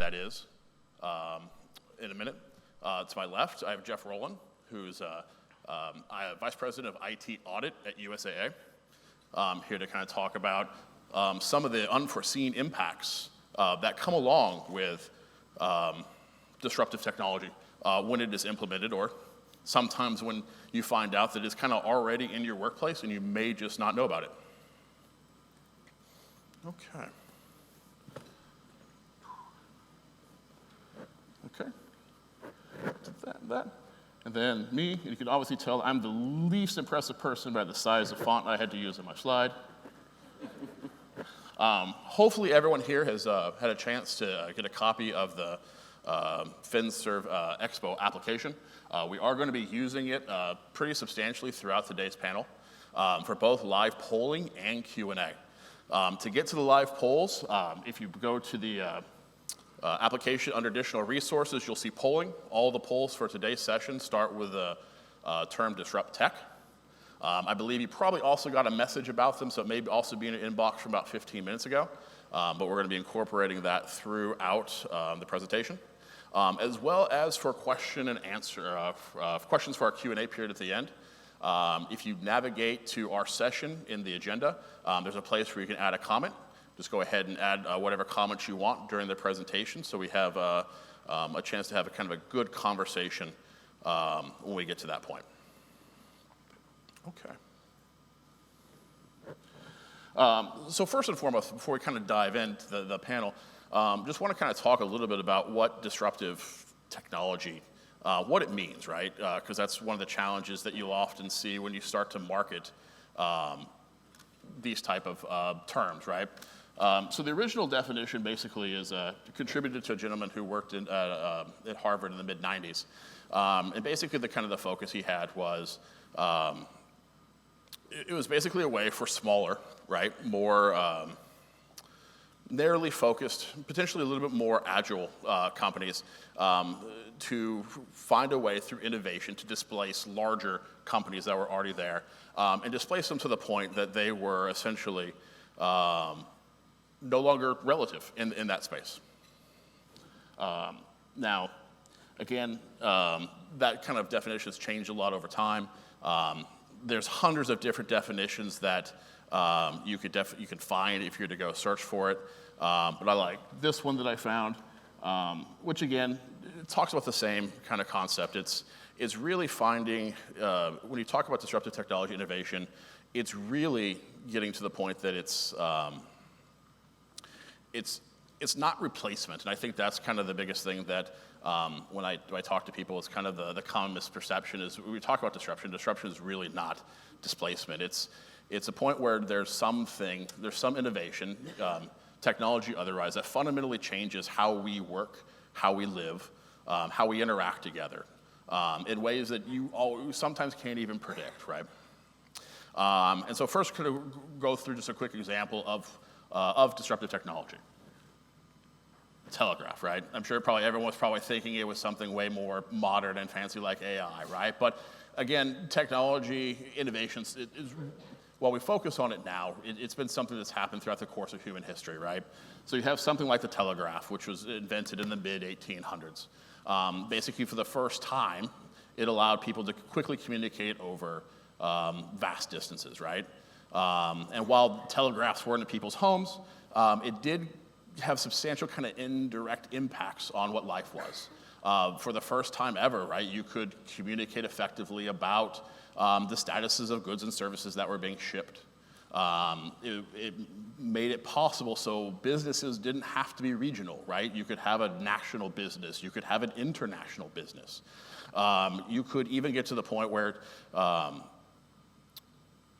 that is in a minute. To my left, I have Jeff Rowland, who's Vice President of IT Audit at USAA. Here to kind of talk about some of the unforeseen impacts that come along with disruptive technology when it is implemented, or sometimes when you find out that it's kind of already in your workplace and you may just not know about it. Okay. Okay. That. And then me, and you can obviously tell I'm the least impressive person by the size of font I had to use on my slide. Hopefully everyone here has had a chance to get a copy of the FinServe Expo application. We are going to be using it pretty substantially throughout today's panel for both live polling and Q&A. To get to the live polls, if you go to the application under additional resources, you'll see polling. All the polls for today's session start with the term disrupt tech. I believe you probably also got a message about them, so it may also be in an inbox from about 15 minutes ago, but we're going to be incorporating that throughout the presentation, as well as for question and answer, questions for our Q&A period at the end. If you navigate to our session in the agenda, there's a place where you can add a comment. Just go ahead and add whatever comments you want during the presentation, so we have a chance to have a kind of a good conversation when we get to that point. Okay. So first and foremost, before we kind of dive into the panel, just want to kind of talk a little bit about what disruptive technology, what it means, right? Because that's one of the challenges that you'll often see when you start to market these type of terms, right? So the original definition basically is contributed to a gentleman who worked at Harvard in the mid-90s. And basically the kind of the focus he had was, it was basically a way for smaller, right, more narrowly focused, potentially a little bit more agile companies to find a way through innovation to displace larger companies that were already there and displace them to the point that they were essentially no longer relative in that space. Now, again, that kind of definition has changed a lot over time. There's hundreds of different definitions that you can find if you're to go search for it. But I like this one that I found, which again, it talks about the same kind of concept. It's really finding, when you talk about disruptive technology innovation, it's really getting to the point that it's not replacement. And I think that's kind of the biggest thing that when I talk to people, it's kind of the common misperception is when we talk about disruption is really not displacement. It's a point where there's some innovation, technology otherwise, that fundamentally changes how we work, how we live, how we interact together, in ways that you sometimes can't even predict, right? And so first, kind of go through just a quick example of disruptive technology. Telegraph, right? I'm sure everyone was probably thinking it was something way more modern and fancy like AI, right? But again, technology, innovations, while we focus on it now, it's been something that's happened throughout the course of human history, right? So you have something like the telegraph, which was invented in the mid-1800s. Basically, for the first time, it allowed people to quickly communicate over vast distances, right? And while telegraphs weren't in people's homes, it did have substantial kind of indirect impacts on what life was. For the first time ever, right, you could communicate effectively about the statuses of goods and services that were being shipped. It made it possible so businesses didn't have to be regional, right? You could have a national business. You could have an international business. You could even get to the point where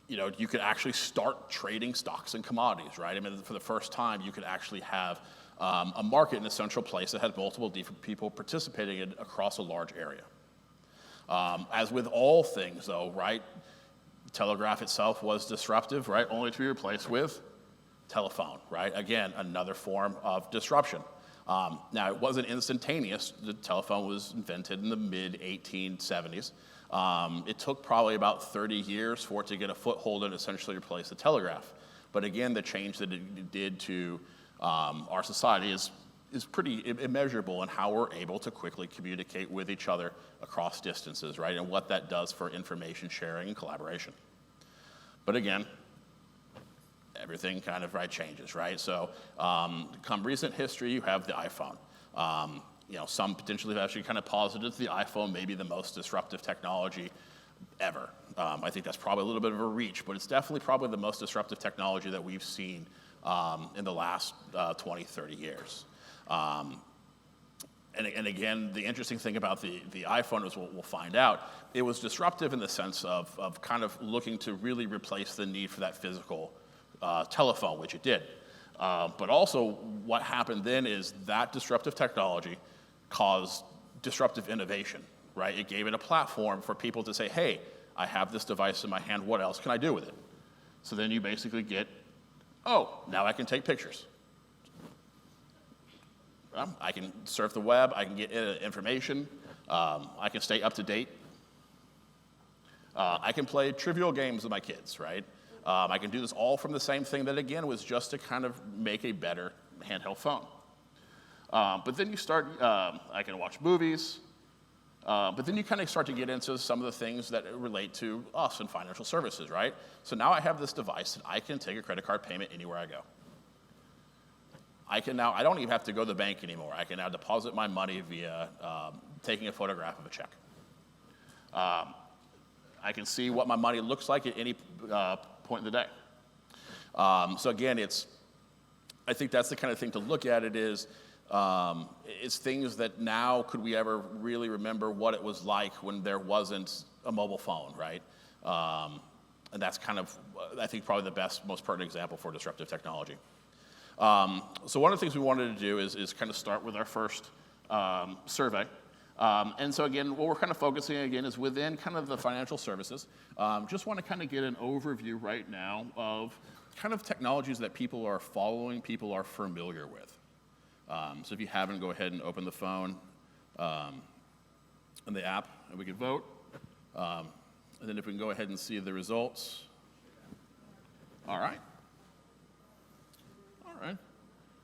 you could actually start trading stocks and commodities, right? I mean, for the first time, you could actually have a market in a central place that had multiple different people participating in across a large area. As with all things, though, right, telegraph itself was disruptive, right, only to be replaced with telephone, right? Again, another form of disruption. Now, it wasn't instantaneous. The telephone was invented in the mid-1870s. It took probably about 30 years for it to get a foothold and essentially replace the telegraph. But again, the change that it did to our society is is pretty immeasurable in how we're able to quickly communicate with each other across distances, right? And what that does for information sharing and collaboration. But again, everything kind of changes, right? So come recent history, you have the iPhone. Some potentially have actually kind of posited the iPhone may be the most disruptive technology ever. I think that's probably a little bit of a reach, but it's definitely probably the most disruptive technology that we've seen in the last 20, 30 years. And again, the interesting thing about the iPhone is we'll find out, it was disruptive in the sense of kind of looking to really replace the need for that physical telephone, which it did. But also what happened then is that disruptive technology caused disruptive innovation, right? It gave it a platform for people to say, hey, I have this device in my hand, what else can I do with it? So then you basically get, oh, now I can take pictures. I can surf the web, I can get information, I can stay up to date. I can play trivial games with my kids, right? I can do this all from the same thing that, again, was just to kind of make a better handheld phone. But then you start, I can watch movies, but then you kind of start to get into some of the things that relate to us in financial services, right? So now I have this device that I can take a credit card payment anywhere I go. I don't even have to go to the bank anymore. I can now deposit my money via taking a photograph of a check. I can see what my money looks like at any point in the day. So again, I think that's the kind of thing to look at it is, it's things that now could we ever really remember what it was like when there wasn't a mobile phone, right? And that's kind of, I think, probably the best, most pertinent example for disruptive technology. So one of the things we wanted to do is kind of start with our first survey. And so again, what we're kind of focusing again is within kind of the financial services. Just want to kind of get an overview right now of kind of technologies that people are following, people are familiar with. So if you haven't, go ahead and open the phone and the app, and we can vote. And then if we can go ahead and see the results. All right.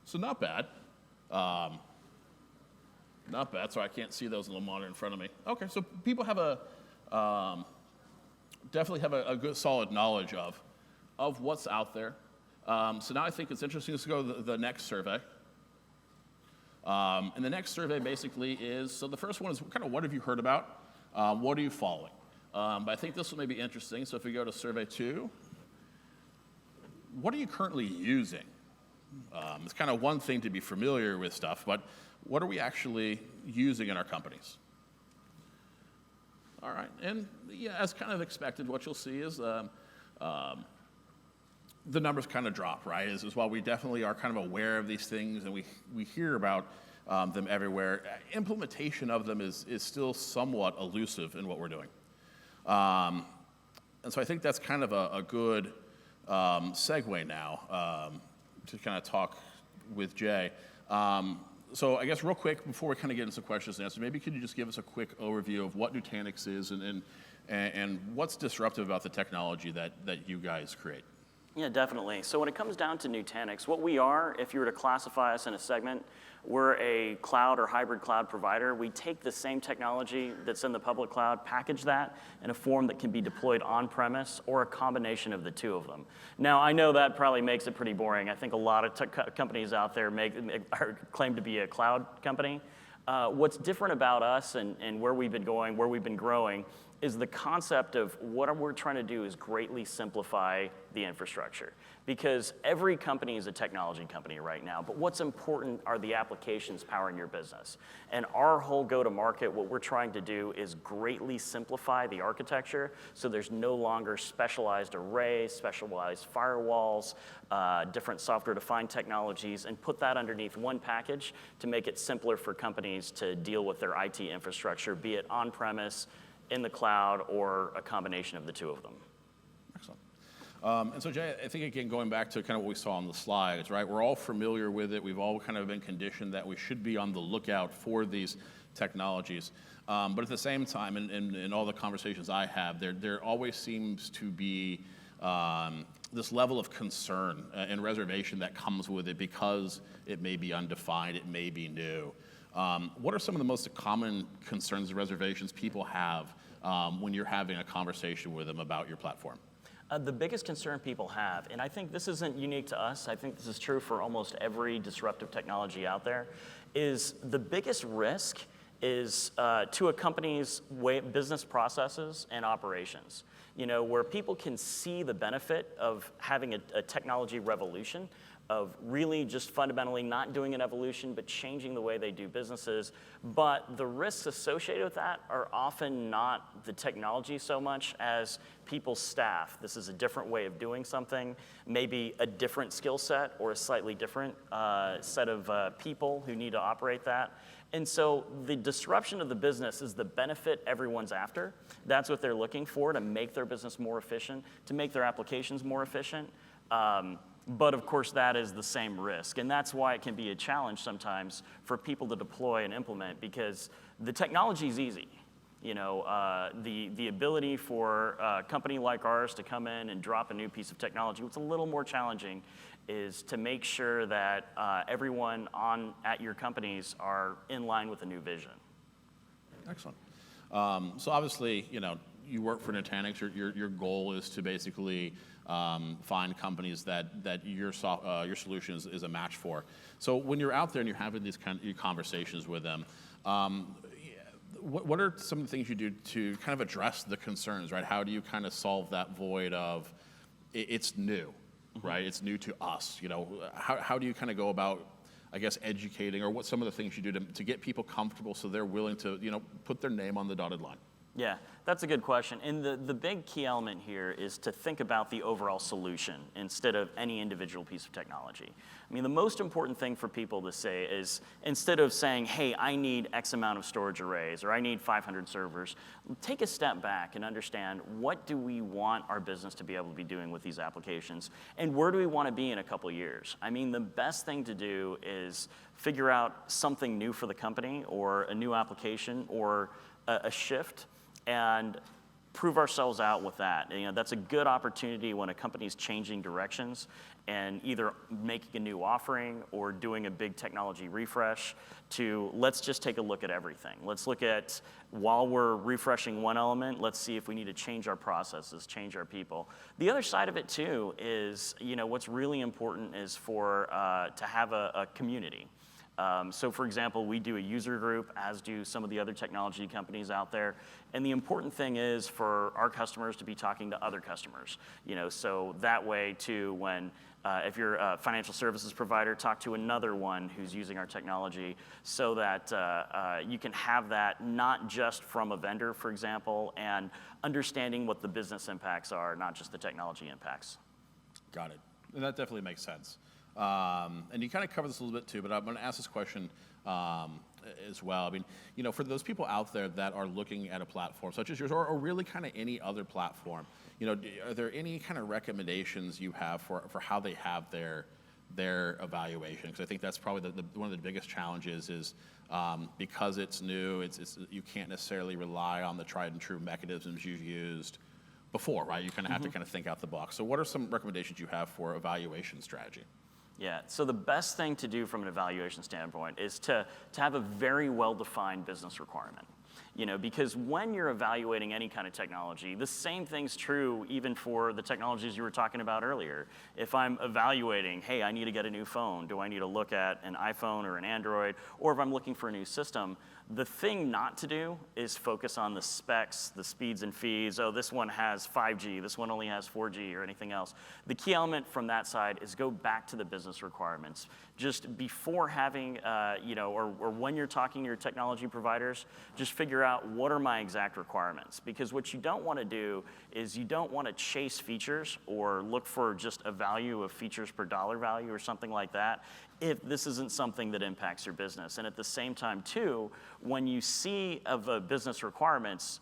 So not bad. Not bad, so I can't see those on the monitor in front of me. Okay, so people have definitely have a good solid knowledge of what's out there. So now I think it's interesting to go to the next survey. And the next survey basically is, so the first one is kind of what have you heard about? What are you following? But I think this one may be interesting. So if we go to survey 2, what are you currently using? It's kind of one thing to be familiar with stuff, but what are we actually using in our companies? All right, and yeah, as kind of expected, what you'll see is the numbers kind of drop, right? Is while we definitely are kind of aware of these things and we hear about them everywhere, implementation of them is still somewhat elusive in what we're doing. And so I think that's kind of a good segue now to kind of talk with Jay. So I guess real quick, before we kind of get into some questions and answers, maybe could you just give us a quick overview of what Nutanix is and what's disruptive about the technology that you guys create? Yeah, definitely. So when it comes down to Nutanix, what we are, if you were to classify us in a segment, we're a cloud or hybrid cloud provider. We take the same technology that's in the public cloud, package that in a form that can be deployed on-premise or a combination of the two of them. Now, I know that probably makes it pretty boring. I think a lot of companies out there claim to be a cloud company. What's different about us and where we've been going, where we've been growing, is the concept of what we're trying to do is greatly simplify the infrastructure. Because every company is a technology company right now, but what's important are the applications powering your business. And our whole go-to-market, what we're trying to do is greatly simplify the architecture so there's no longer specialized arrays, specialized firewalls, different software-defined technologies, and put that underneath one package to make it simpler for companies to deal with their IT infrastructure, be it on-premise, in the cloud, or a combination of the two of them. Excellent. And so, Jay, I think, again, going back to kind of what we saw on the slides, right? We're all familiar with it. We've all kind of been conditioned that we should be on the lookout for these technologies. But at the same time, in all the conversations I have, there always seems to be this level of concern and reservation that comes with it because it may be undefined, it may be new. What are some of the most common concerns and reservations people have when you're having a conversation with them about your platform? The biggest concern people have, and I think this isn't unique to us, I think this is true for almost every disruptive technology out there, is the biggest risk is to a company's business processes and operations. Where people can see the benefit of having a technology revolution, of really just fundamentally not doing an evolution, but changing the way they do businesses. But the risks associated with that are often not the technology so much as people's staff. This is a different way of doing something, maybe a different skill set or a slightly different set of people who need to operate that. And so the disruption of the business is the benefit everyone's after. That's what they're looking for, to make their business more efficient, to make their applications more efficient. But of course, that is the same risk. And that's why it can be a challenge sometimes for people to deploy and implement, because the technology is easy. The ability for a company like ours to come in and drop a new piece of technology, what's a little more challenging is to make sure that everyone at your companies are in line with a new vision. Excellent. So obviously, you work for Nutanix. Your goal is to basically find companies that your solution is a match for. So when you're out there and you're having these kind of conversations with them, what are some of the things you do to kind of address the concerns, right? How do you kind of solve that void of it's new, right? It's new to us. How do you kind of go about, I guess, educating, or what some of the things you do to get people comfortable so they're willing to put their name on the dotted line? Yeah, that's a good question. And the big key element here is to think about the overall solution instead of any individual piece of technology. I mean, the most important thing for people to say is, instead of saying, hey, I need X amount of storage arrays, or I need 500 servers, take a step back and understand, what do we want our business to be able to be doing with these applications? And where do we want to be in a couple years? I mean, the best thing to do is figure out something new for the company, or a new application, or a shift, and prove ourselves out with that. That's a good opportunity when a company's changing directions and either making a new offering or doing a big technology refresh, to let's just take a look at everything. Let's look at, while we're refreshing one element, let's see if we need to change our processes, change our people. The other side of it too is, what's really important is to have a community. So for example, we do a user group, as do some of the other technology companies out there. And the important thing is for our customers to be talking to other customers. So that way too, when if you're a financial services provider, talk to another one who's using our technology, so that you can have that not just from a vendor, for example, and understanding what the business impacts are, not just the technology impacts. Got it. And that definitely makes sense. And you kind of covered this a little bit too, but I'm going to ask this question as well. I mean, for those people out there that are looking at a platform such as yours, or really kind of any other platform, are there any kind of recommendations you have for how they have their evaluation? Because I think that's probably one of the biggest challenges is because it's new, you can't necessarily rely on the tried and true mechanisms you've used before, right? You kind of have to kind of think out the box. So what are some recommendations you have for evaluation strategy? Yeah, so the best thing to do from an evaluation standpoint is to have a very well-defined business requirement. Because when you're evaluating any kind of technology, the same thing's true even for the technologies you were talking about earlier. If I'm evaluating, hey, I need to get a new phone, do I need to look at an iPhone or an Android, or if I'm looking for a new system, the thing not to do is focus on the specs, the speeds and feeds. Oh, this one has 5G, this one only has 4G, or anything else. The key element from that side is go back to the business requirements. Just before having, or when you're talking to your technology providers, just figure out, what are my exact requirements? Because what you don't want to do is you don't want to chase features or look for just a value of features per dollar value or something like that, if this isn't something that impacts your business. And at the same time too, when you see of a business requirements,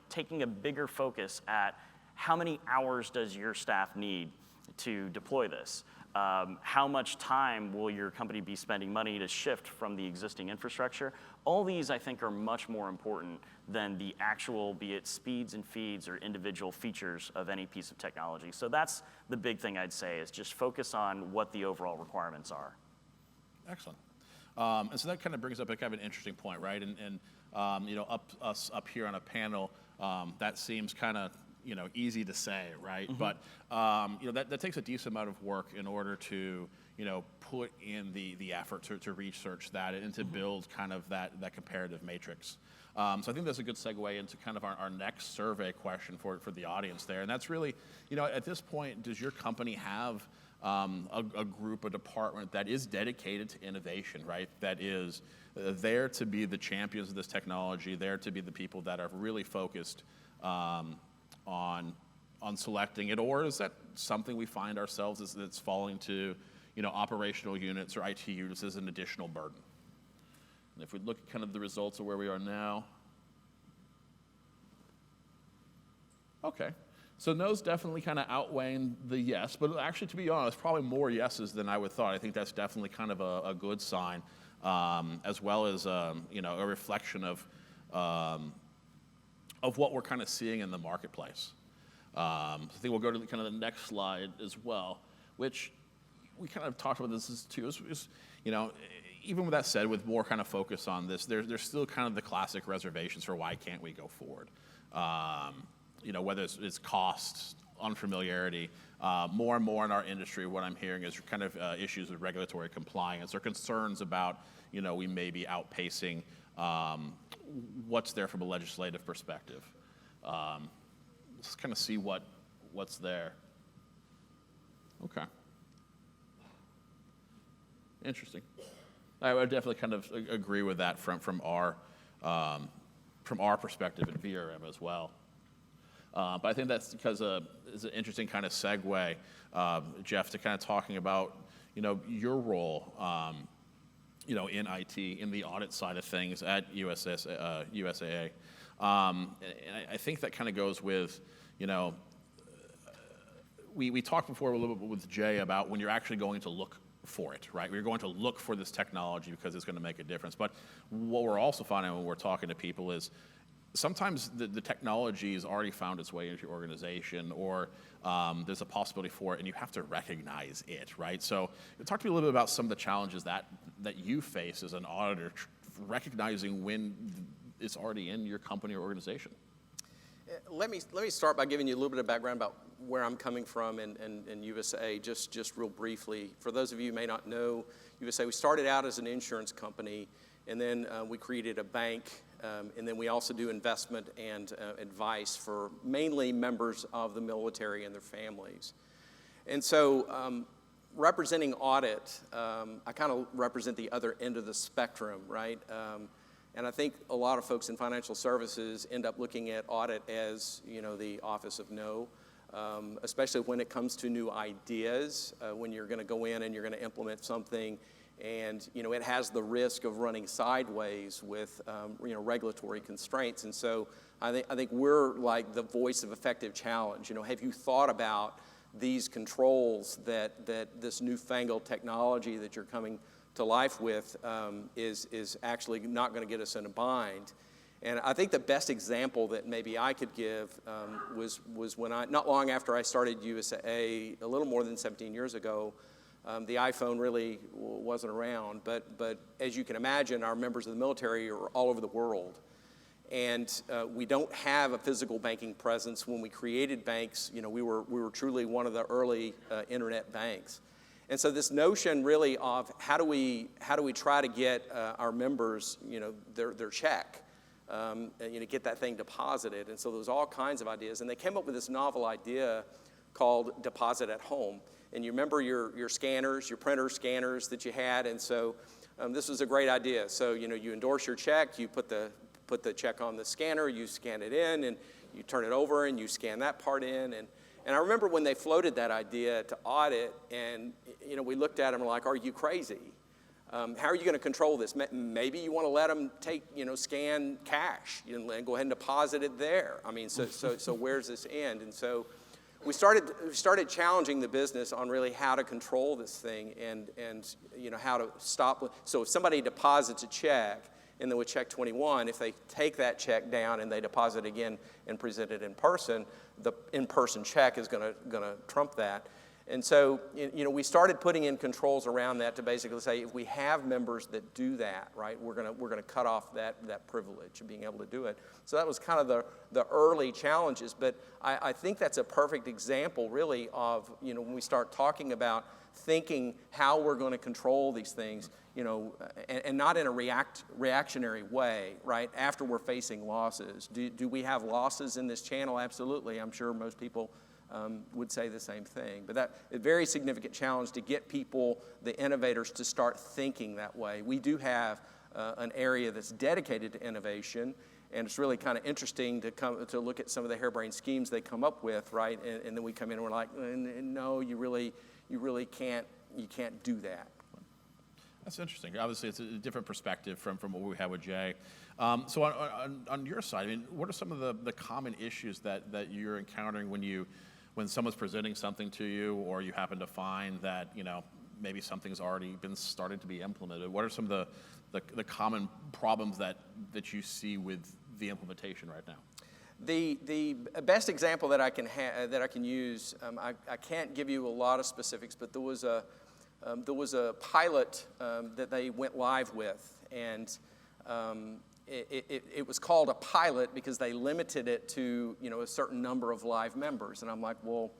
taking a bigger focus at how many hours does your staff need to deploy this? How much time will your company be spending money to shift from the existing infrastructure? All these, I think, are much more important than the actual, be it speeds and feeds or individual features of any piece of technology. So that's the big thing I'd say, is just focus on what the overall requirements are. Excellent. And so that kind of brings up a kind of an interesting point, right? And us up here on a panel, that seems kind of easy to say, right? Mm-hmm. But that takes a decent amount of work in order to put in the effort to research that and to mm-hmm. build kind of that comparative matrix. So I think that's a good segue into kind of our next survey question for the audience there, and that's really, at this point, does your company have a group, a department that is dedicated to innovation, right? That is there to be the champions of this technology, there to be the people that are really focused on selecting it, or is that something we find ourselves that's falling to, operational units or IT units as an additional burden? And if we look at kind of the results of where we are now, okay. So no's definitely kind of outweighing the yes, but actually, to be honest, probably more yeses than I would thought. I think that's definitely kind of a good sign, as well as a reflection of what we're kind of seeing in the marketplace. I think we'll go to kind of the next slide as well, which we kind of talked about this too. Even with that said, with more kind of focus on this, there's still kind of the classic reservations for why can't we go forward. Whether it's cost, unfamiliarity, more and more in our industry, what I'm hearing is kind of issues with regulatory compliance or concerns about, we may be outpacing what's there from a legislative perspective. Let's kind of see what's there. Okay. Interesting. I would definitely kind of agree with that from our perspective at VRM as well. But I think that's because it's an interesting kind of segue, Jeff, to kind of talking about your role in IT, in the audit side of things at USAA. And I think that kind of goes with, we talked before a little bit with Jay about when you're actually going to look for it, right? We're going to look for this technology because it's going to make a difference. But what we're also finding when we're talking to people is sometimes the technology has already found its way into your organization, or there's a possibility for it, and you have to recognize it, right? So talk to me a little bit about some of the challenges that you face as an auditor, recognizing when it's already in your company or organization. Let me start by giving you a little bit of background about where I'm coming from and USAA, just real briefly. For those of you who may not know, USAA, we started out as an insurance company, and then we created a bank, and then we also do investment and advice for mainly members of the military and their families. And so representing audit, I kind of represent the other end of the spectrum, right? And I think a lot of folks in financial services end up looking at audit as, the office of no, especially when it comes to new ideas, when you're going to go in and you're going to implement something, and it has the risk of running sideways with regulatory constraints. And so I think we're like the voice of effective challenge. Have you thought about these controls that this newfangled technology that you're coming to life with is actually not going to get us in a bind? And I think the best example that maybe I could give was when not long after I started USAA, a little more than 17 years ago. The iPhone really wasn't around, but as you can imagine, our members of the military are all over the world. And we don't have a physical banking presence. When we created banks, we were truly one of the early internet banks. And so this notion really of how do we try to get our members, their check, get that thing deposited. And so there was all kinds of ideas, and they came up with this novel idea called deposit at home. And you remember your scanners, your printer scanners that you had, and so this was a great idea. So you endorse your check, you put the check on the scanner, you scan it in, and you turn it over, and you scan that part in. And I remember when they floated that idea to audit, and we looked at them and were like, "Are you crazy? How are you going to control this? Maybe you want to let them take scan cash and go ahead and deposit it there. I mean, so where's this end?" And so we started challenging the business on really how to control this thing and how to stop. So if somebody deposits a check, and then with check 21, if they take that check down and they deposit again and present it in person, the in-person check is going to trump that. And so, we started putting in controls around that to basically say, if we have members that do that, right, we're going to cut off that privilege of being able to do it. So that was kind of the early challenges. But I think that's a perfect example, really, of when we start talking about thinking how we're going to control these things, and not in a reactionary way, right? After we're facing losses, do we have losses in this channel? Absolutely. I'm sure most people would say the same thing. But that a very significant challenge to get people, the innovators, to start thinking that way. We do have an area that's dedicated to innovation, and it's really kind of interesting to look at some of the harebrained schemes they come up with, right? And then we come in and we're like, no, you really can't do that. That's interesting. Obviously, it's a different perspective from what we had with Jay. So on your side, I mean, what are some of the common issues that you're encountering when someone's presenting something to you, or you happen to find that maybe something's already been started to be implemented? What are some of the common problems that you see with the implementation right now? The best example that I can use, I can't give you a lot of specifics, but there was a pilot that they went live with, and it was called a pilot because they limited it to a certain number of live members. And I'm like, well,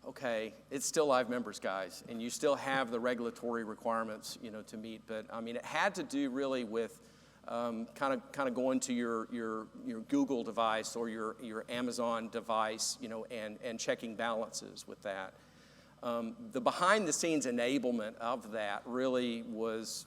okay, it's still live members, guys, and you still have the regulatory requirements to meet. But I mean, it had to do really with kind of going to your Google device or your Amazon device, and checking balances with that. The behind-the-scenes enablement of that really was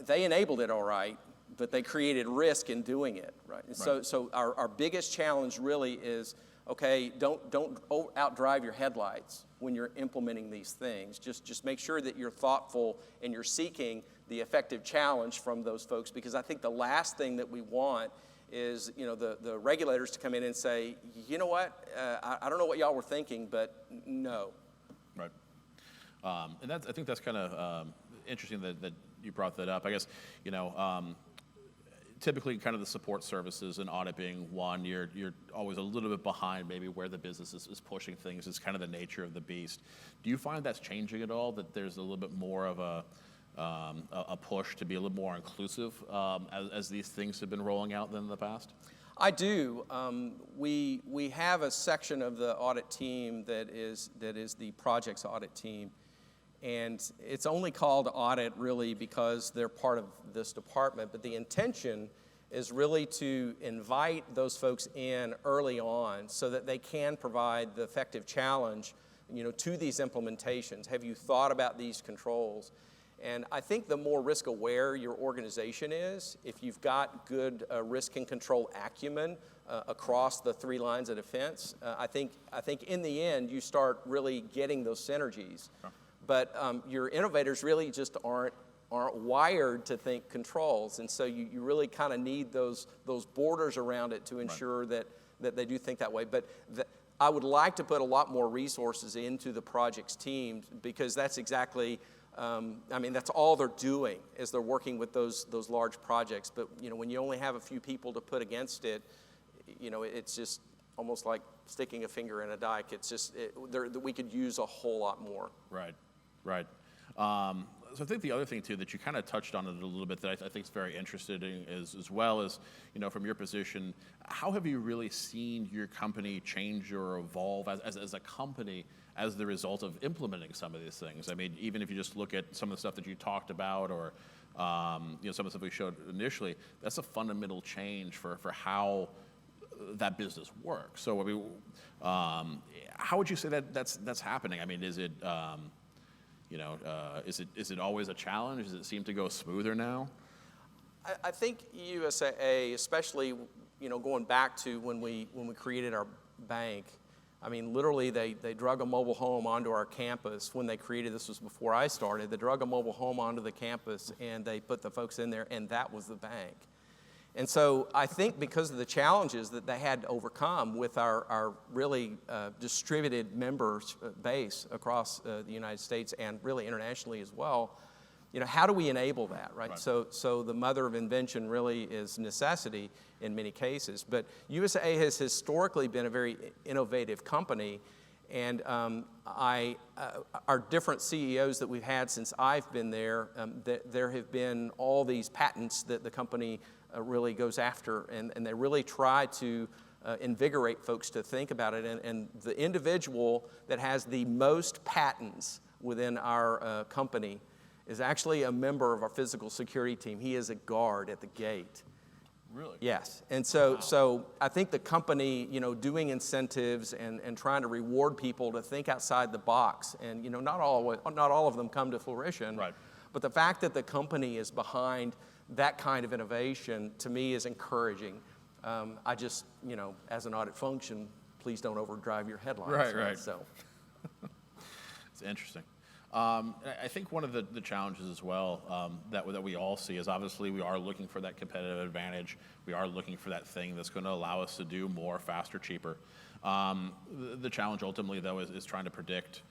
they enabled it all right, but they created risk in doing it, right? And so our biggest challenge really is, okay, don't outdrive your headlights when you're implementing these things. Just make sure that you're thoughtful and you're seeking the effective challenge from those folks, because I think the last thing that we want is the regulators to come in and say, you know what, I don't know what y'all were thinking, but no. Right. And I think that's kind of interesting that you brought that up. I guess typically kind of the support services and audit being one, you're always a little bit behind maybe where the business is pushing things. It's kind of the nature of the beast. Do you find that's changing at all, that there's a little bit more of a push to be a little more inclusive as these things have been rolling out than in the past? I do. We have a section of the audit team that is the projects audit team, and it's only called audit really because they're part of this department. But the intention is really to invite those folks in early on so that they can provide the effective challenge, to these implementations. Have you thought about these controls? And I think the more risk aware your organization is, if you've got good risk and control acumen across the three lines of defense, I think in the end you start really getting those synergies. Sure. But your innovators really just aren't wired to think controls, and so you really kind of need those borders around it to ensure that they do think that way. But I would like to put a lot more resources into the projects team, because that's exactly. That's all they're doing is they're working with those large projects. But when you only have a few people to put against it, it's just almost like sticking a finger in a dike. It's just we could use a whole lot more. Right. So I think the other thing too that you kind of touched on it a little bit that I think is very interesting is, as well as from your position, how have you really seen your company change or evolve as a company as the result of implementing some of these things? I mean, even if you just look at some of the stuff that you talked about, or some of the stuff we showed initially, that's a fundamental change for how that business works. So I mean, how would you say that's happening? I mean, is it is it always a challenge? Does it seem to go smoother now? I think USAA, especially going back to when we created our bank, I mean, literally they drug a mobile home onto our campus when they created, this was before I started, they drug a mobile home onto the campus and they put the folks in there, and that was the bank. And so I think because of the challenges that they had to overcome with our really distributed members base across the United States and really internationally as well, how do we enable that, right? So the mother of invention really is necessity in many cases. But USAA has historically been a very innovative company, and our different CEOs that we've had since I've been there, there have been all these patents that the company really goes after, and they really try to invigorate folks to think about it. And the individual that has the most patents within our company is actually a member of our physical security team. He is a guard at the gate. Really? Yes. And so I think the company, doing incentives and trying to reward people to think outside the box, and not all of them come to fruition. Right. But the fact that the company is behind that kind of innovation, to me, is encouraging. I just, as an audit function, please don't overdrive your headlines. Right. So It's interesting. I think one of the challenges as well that we all see is obviously we are looking for that competitive advantage. We are looking for that thing that's going to allow us to do more, faster, cheaper. The challenge ultimately, though, is trying to predict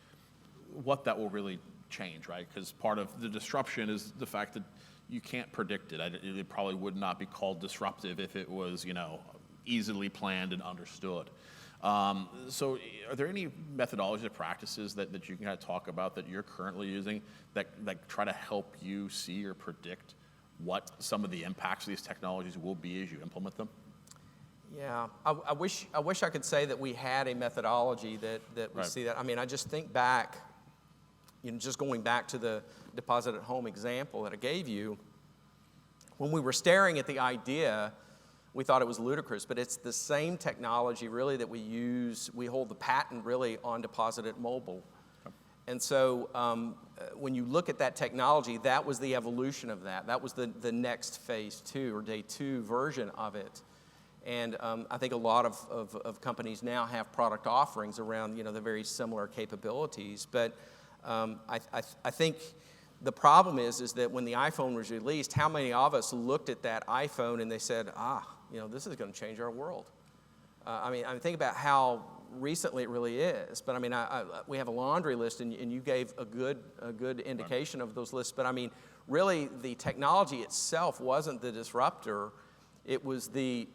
what that will really change, right? Because part of the disruption is the fact that you can't predict it. It probably would not be called disruptive if it was, easily planned and understood. So are there any methodologies or practices that you can kind of talk about that you're currently using that try to help you see or predict what some of the impacts of these technologies will be as you implement them? yeah, I wish I could say that we had a methodology that we Right. see that. I mean, I just think back, just going back to the deposit at home example that I gave you, when we were staring at the idea, we thought it was ludicrous, but it's the same technology really that we use. We hold the patent really on deposit at mobile. Okay. And so when you look at that technology, that was the evolution of that. That was the next phase 2 or day 2 version of it. And I think a lot of companies now have product offerings around the very similar capabilities. But I think the problem is that when the iPhone was released, how many of us looked at that iPhone and they said, this is going to change our world? I mean, think about how recently it really is. But I mean, we have a laundry list, and you gave a good indication of those lists. But I mean, really, the technology itself wasn't the disruptor. It was the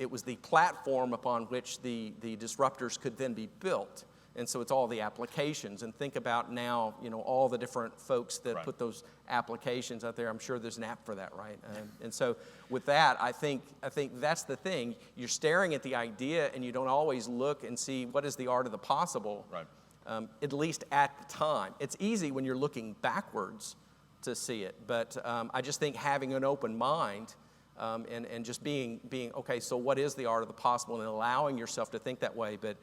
platform upon which the disruptors could then be built. And so it's all the applications. And think about now, all the different folks that Right. put those applications out there. I'm sure there's an app for that, right? And so with that, I think that's the thing. You're staring at the idea, and you don't always look and see what is the art of the possible. Right. At least at the time. It's easy when you're looking backwards to see it. But I just think having an open mind and just being okay. So what is the art of the possible, and allowing yourself to think that way, but.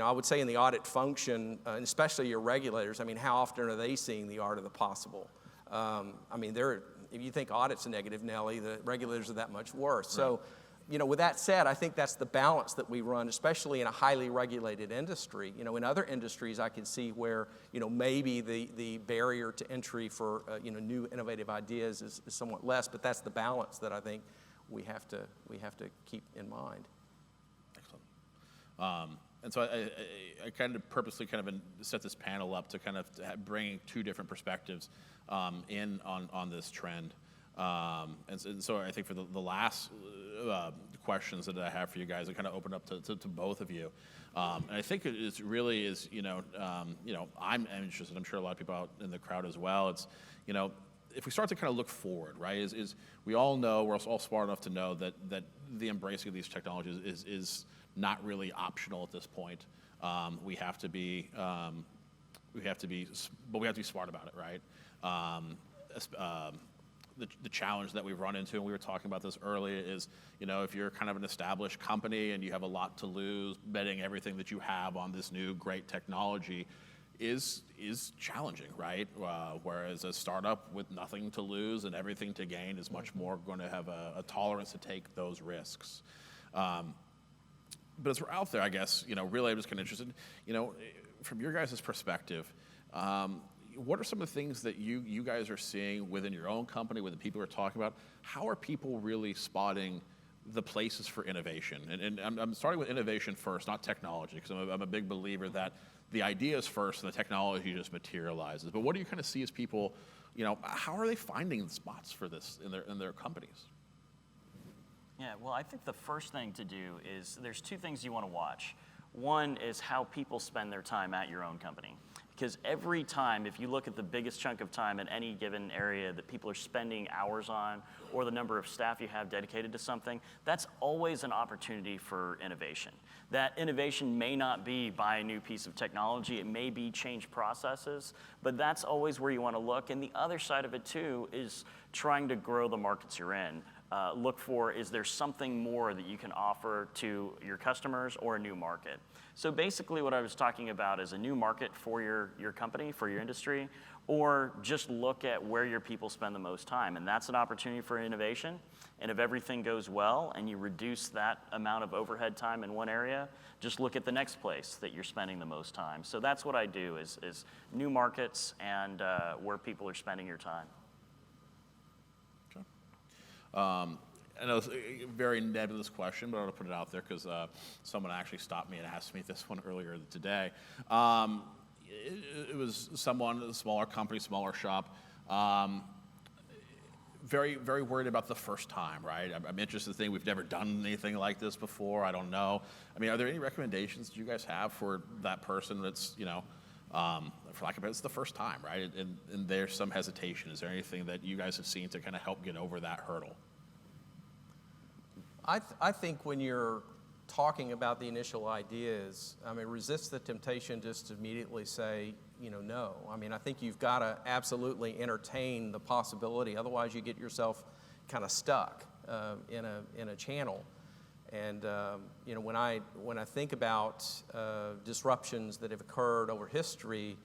I would say in the audit function, and especially your regulators, I mean, how often are they seeing the art of the possible? I mean, if you think audit's a negative Nelly, the regulators are that much worse. Right. So, with that said, I think that's the balance that we run, especially in a highly regulated industry. In other industries, I can see where, maybe the barrier to entry for, new innovative ideas is somewhat less, but that's the balance that I think we have to keep in mind. Excellent. And so I kind of purposely set this panel up to kind of bring 2 different perspectives in on this trend. And so I think for the last questions that I have for you guys, I kind of open up to both of you. And I think it really is, I'm interested. I'm sure a lot of people out in the crowd as well. It's, if we start to kind of look forward, right? Is we all know, we're all smart enough to know that the embracing of these technologies is not really optional at this point. We have to be smart about it, right? The challenge that we've run into, and we were talking about this earlier, is if you're kind of an established company and you have a lot to lose, betting everything that you have on this new great technology is challenging, right? Whereas a startup with nothing to lose and everything to gain is much more going to have a tolerance to take those risks. But as we're out there, I guess, really I'm just kind of interested, from your guys' perspective, what are some of the things that you guys are seeing within your own company, with the people we're talking about? How are people really spotting the places for innovation. And I'm starting with innovation first, not technology, because I'm a big believer that the ideas first and the technology just materializes. But what do you kind of see as people, how are they finding the spots for this in their companies? Yeah, well, I think the first thing to do is there's two things you want to watch. One is how people spend their time at your own company. Because every time, if you look at the biggest chunk of time in any given area that people are spending hours on, or the number of staff you have dedicated to something, that's always an opportunity for innovation. That innovation may not be buy a new piece of technology, it may be change processes, but that's always where you want to look. And the other side of it too is trying to grow the markets you're in. Look for, is there something more that you can offer to your customers or a new market? So basically what I was talking about is a new market for your company, for your industry, or just look at where your people spend the most time. And that's an opportunity for innovation. And if everything goes well and you reduce that amount of overhead time in one area, just look at the next place that you're spending the most time. So that's what I do is new markets and where people are spending your time. I know it's a very nebulous question, but I'm going to put it out there because someone actually stopped me and asked me this one earlier today. It was someone, a smaller company, smaller shop, very, very worried about the first time, right? I'm interested in we've never done anything like this before. I don't know. I mean, are there any recommendations that you guys have for that person that's, for lack of it, it's the first time, right? And there's some hesitation. Is there anything that you guys have seen to kind of help get over that hurdle? I think when you're talking about the initial ideas, resist the temptation just to immediately say, no. I think you've got to absolutely entertain the possibility. Otherwise, you get yourself kind of stuck in a channel. And when I think about disruptions that have occurred over history,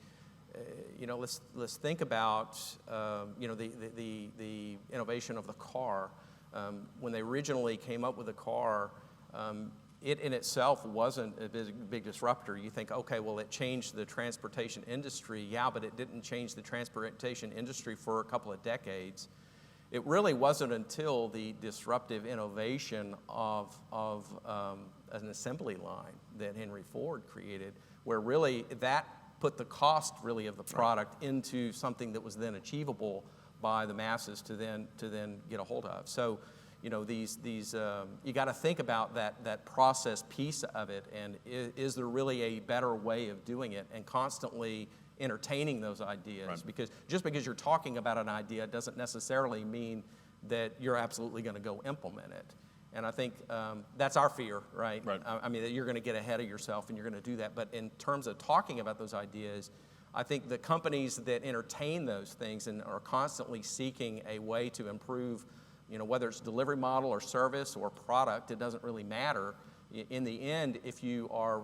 let's think about the innovation of the car. When they originally came up with the car, it in itself wasn't a big disruptor. You think, okay, well, it changed the transportation industry. Yeah, but it didn't change the transportation industry for a couple of decades. It really wasn't until the disruptive innovation of an assembly line that Henry Ford created, where really that put the cost really of the product into something that was then achievable by the masses to then get a hold of. So, you got to think about that process piece of it, and is there really a better way of doing it, and constantly entertaining those ideas. Right. Because just because you're talking about an idea doesn't necessarily mean that you're absolutely going to go implement it. And I think that's our fear, right? Right. That you're going to get ahead of yourself and you're going to do that. But in terms of talking about those ideas, I think the companies that entertain those things and are constantly seeking a way to improve, whether it's delivery model or service or product, it doesn't really matter. In the end, if you are,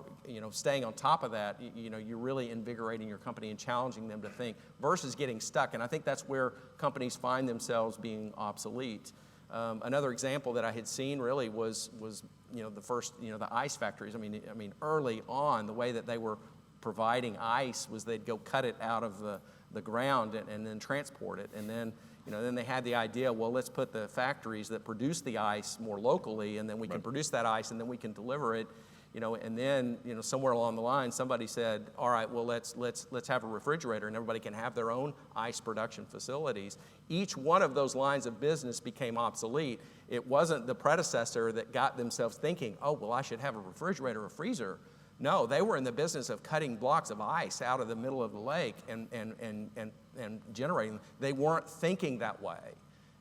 staying on top of that, you're really invigorating your company and challenging them to think versus getting stuck. And I think that's where companies find themselves being obsolete. Another example that I had seen really was the first, the ice factories. Early on, the way that they were providing ice was they'd go cut it out of the ground and then transport it. And then, then they had the idea, well, let's put the factories that produce the ice more locally, and then we can produce that ice, and then we can deliver it. And then, somewhere along the line, somebody said, all right, well, let's have a refrigerator, and everybody can have their own ice production facilities. Each one of those lines of business became obsolete. It wasn't the predecessor that got themselves thinking, oh, well, I should have a refrigerator or freezer. No, they were in the business of cutting blocks of ice out of the middle of the lake and generating. They weren't thinking that way.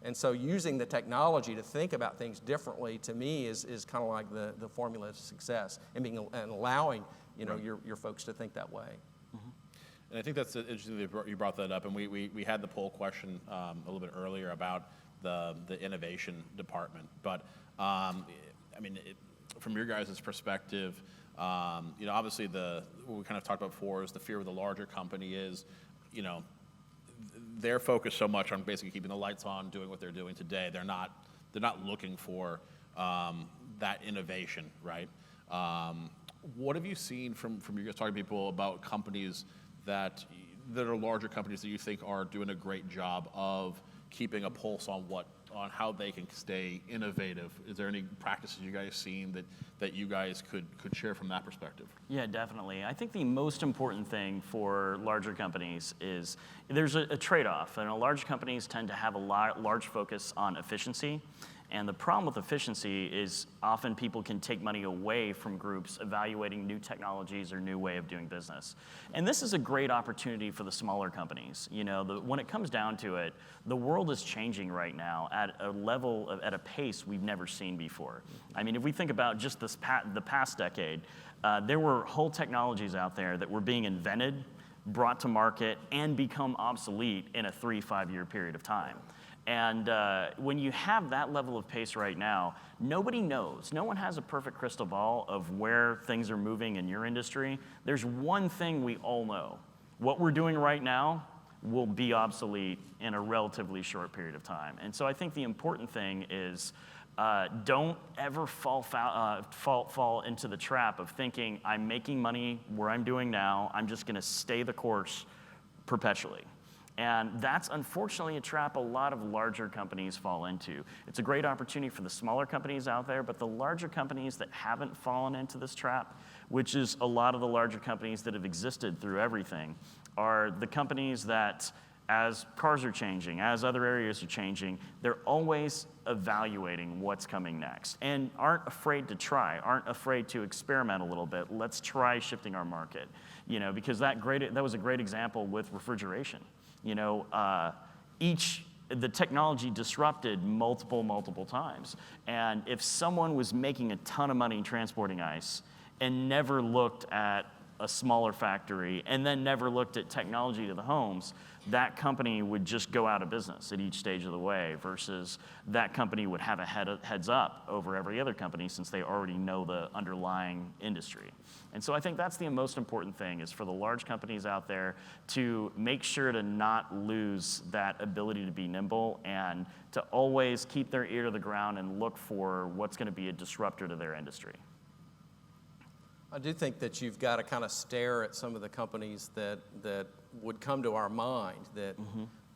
And so using the technology to think about things differently, to me, is kind of like the formula to success, and allowing your folks to think that way. Mm-hmm. And I think that's interesting that you brought that up, and we had the poll question a little bit earlier about the innovation department. But from your guys' perspective, obviously what we kind of talked about before is the fear of the larger company is, they're focused so much on basically keeping the lights on, doing what they're doing today. They're not looking for that innovation, right? What have you seen from you guys talking to people about companies that are larger companies that you think are doing a great job of keeping a pulse on what on how they can stay innovative? Is there any practices you guys seen that you guys could share from that perspective? Yeah, definitely. I think the most important thing for larger companies is there's a trade-off. And large companies tend to have a large focus on efficiency. And the problem with efficiency is often people can take money away from groups evaluating new technologies or new way of doing business. And this is a great opportunity for the smaller companies. You know, when it comes down to it, the world is changing right now at a level, at a pace we've never seen before. I mean, if we think about just the past decade, there were whole technologies out there that were being invented, brought to market, and become obsolete in a 3-5 year period of time. And when you have that level of pace right now, nobody knows. No one has a perfect crystal ball of where things are moving in your industry. There's one thing we all know. What we're doing right now will be obsolete in a relatively short period of time. And so I think the important thing is don't ever fall into the trap of thinking, I'm making money where I'm doing now, I'm just going to stay the course perpetually. And that's unfortunately a trap a lot of larger companies fall into. It's a great opportunity for the smaller companies out there, but the larger companies that haven't fallen into this trap, which is a lot of the larger companies that have existed through everything, are the companies that, as cars are changing, as other areas are changing, they're always evaluating what's coming next and aren't afraid to try, aren't afraid to experiment a little bit. Let's try shifting our market, you know, because that was a great example with refrigeration. You know, the technology disrupted multiple times. And if someone was making a ton of money transporting ice and never looked at a smaller factory and then never looked at technology to the homes, that company would just go out of business at each stage of the way, versus that company would have a heads up over every other company since they already know the underlying industry. And so I think that's the most important thing, is for the large companies out there to make sure to not lose that ability to be nimble and to always keep their ear to the ground and look for what's going to be a disruptor to their industry. I do think that you've got to kind of stare at some of the companies that would come to our mind that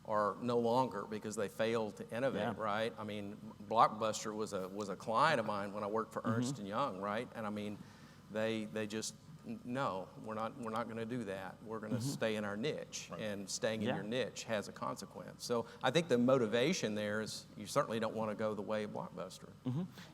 are no longer because they failed to innovate, right? I mean, Blockbuster was a client of mine when I worked for Ernst & Young, right? And I mean, they just, no, we're not going to do that. We're going to stay in our niche, and staying in your niche has a consequence. So I think the motivation there is you certainly don't want to go the way of Blockbuster.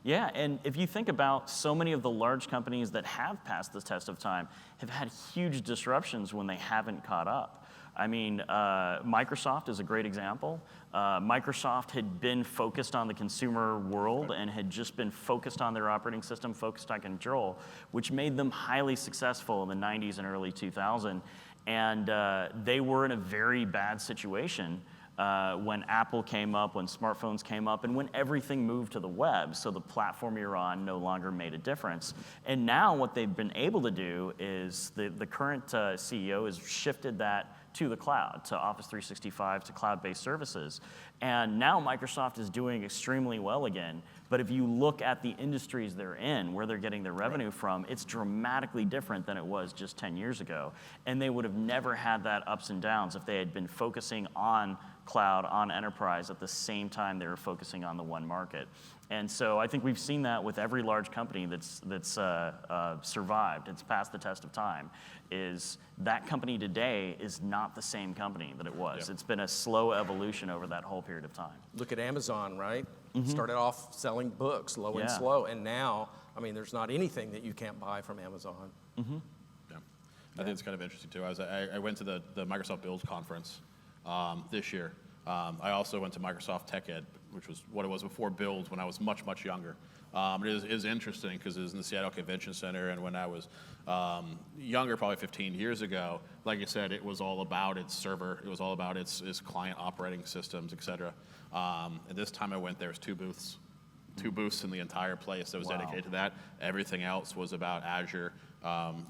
Yeah, and if you think about so many of the large companies that have passed the test of time have had huge disruptions when they haven't caught up. I mean, Microsoft is a great example. Microsoft had been focused on the consumer world and had just been focused on their operating system, focused on control, which made them highly successful in the 90s and early 2000s. And they were in a very bad situation when Apple came up, when smartphones came up, and when everything moved to the web, so the platform you're on no longer made a difference. And now what they've been able to do is the current CEO has shifted that to the cloud, to Office 365, to cloud-based services. And now Microsoft is doing extremely well again. But if you look at the industries they're in, where they're getting their revenue from, it's dramatically different than it was just 10 years ago. And they would have never had that ups and downs if they had been focusing on cloud, on enterprise, at the same time they were focusing on the one market. And so I think we've seen that with every large company that's survived, it's passed the test of time, is that company today is not the same company that it was. It's been a slow evolution over that whole period of time. Look at Amazon, right? Started off selling books, low and slow, and now, I mean, there's not anything that you can't buy from Amazon. I think it's kind of interesting too. I went to the Microsoft Build conference this year. I also went to Microsoft Tech Ed, which was what it was before Build when I was much younger. It is interesting because it was in the Seattle Convention Center, and when I was younger, probably 15 years ago, like you said, it was all about its server, it was all about its client operating systems, et cetera. And this time I went, there was two booths in the entire place that was dedicated to that. Everything else was about Azure,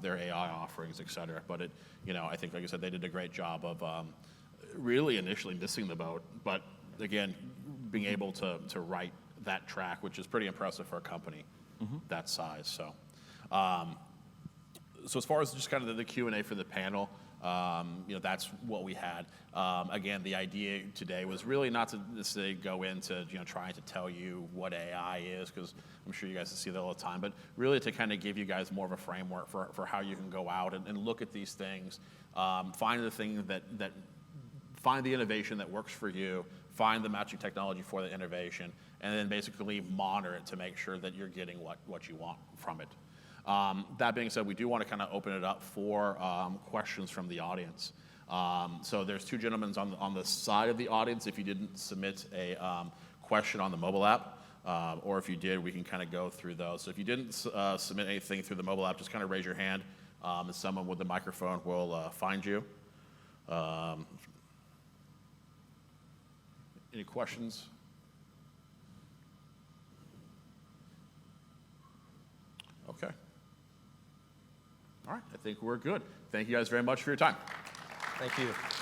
their AI offerings, et cetera. But I think, like I said, they did a great job of really initially missing the boat, but again, being able to write that track, which is pretty impressive for a company that size. So, so as far as just kind of the Q&A for the panel, That's what we had. Again, the idea today was really not to necessarily go into trying to tell you what AI is, because I'm sure you guys see that all the time, but really to kind of give you guys more of a framework for how you can go out and look at these things, find the thing that find the innovation that works for you, find the matching technology for the innovation, and then basically monitor it to make sure that you're getting what you want from it. That being said, we do want to kind of open it up for questions from the audience. So there's two gentlemen on the side of the audience. If you didn't submit a question on the mobile app, or if you did, we can kind of go through those. So if you didn't submit anything through the mobile app, just kind of raise your hand, and someone with the microphone will find you. Any questions? Okay. All right, I think we're good. Thank you guys very much for your time. Thank you.